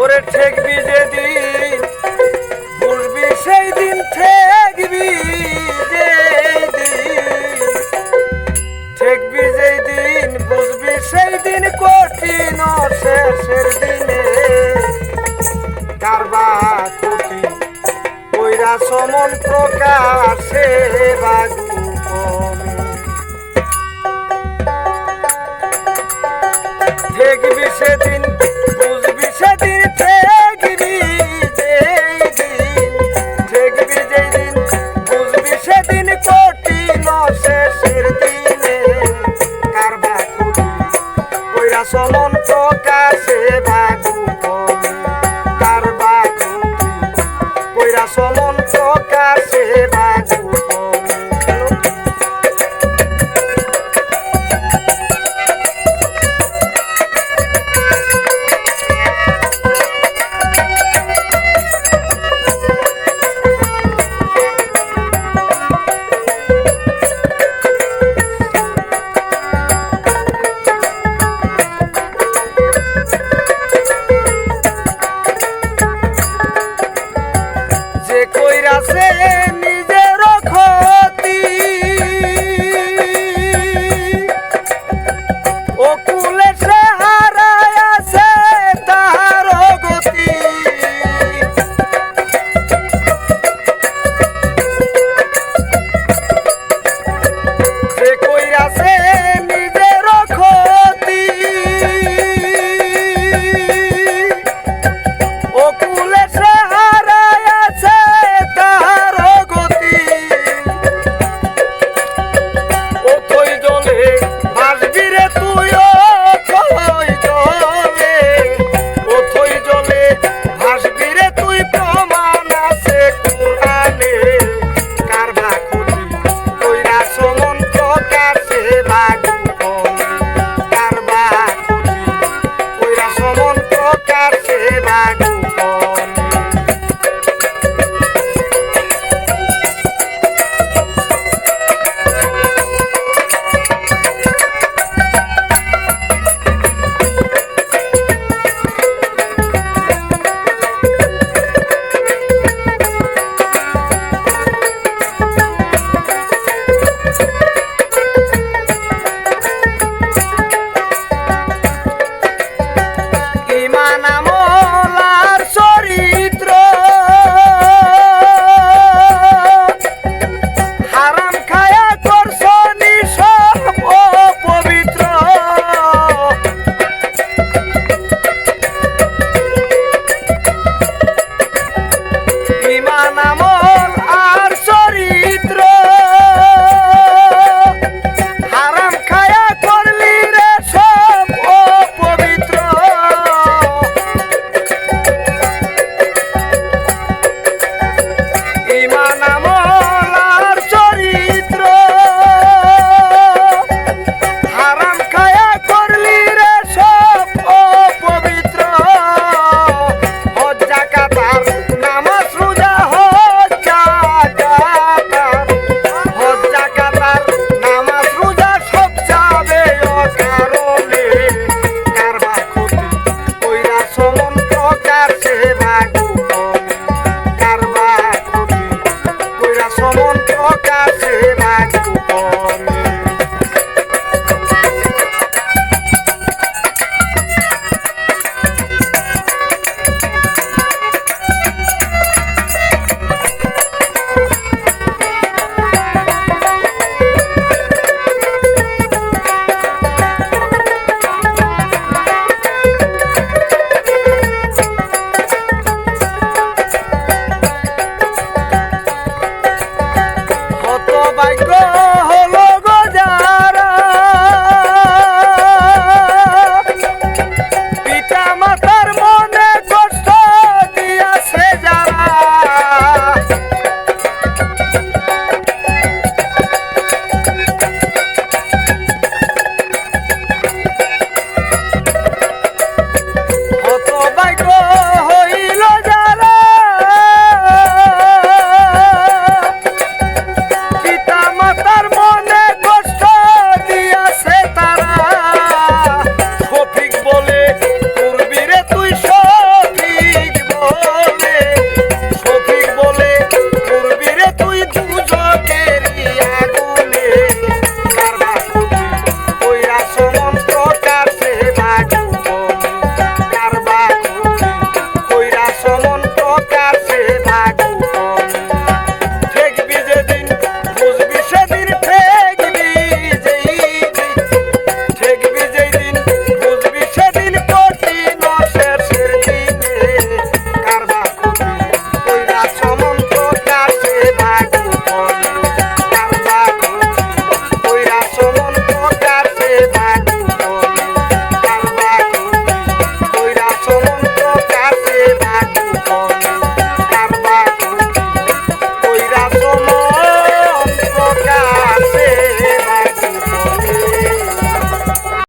ওরে ঠেকবি যেদিন বুঝবি সেই দিন, ঠেকবি যেদিন, ঠেকবি যেই দিন বুঝবি সেই দিন, কঠিন শেষের দিনে কারবা ক্ষতি কইরা সমন প্রকাশে বাগু ঠেকবি সেদিন বুঝবি সেদিন, ঠেকবি যেই দিন, ঠেকবি যেই দিন বুঝবি সেদিন, কঠিন শেষের দিনে কারবা ক্ষতি কইরা সমন প্রকাশে বাগু কারবা ক্ষতি কইরা সমন প্রকাশে বাগু কইরাছে নিজের ক্ষতি ও কুলে সে হারায়াছে তার গতি সে কইরাছে নিজের ক্ষতি ও কুলে সে পিতা মাতার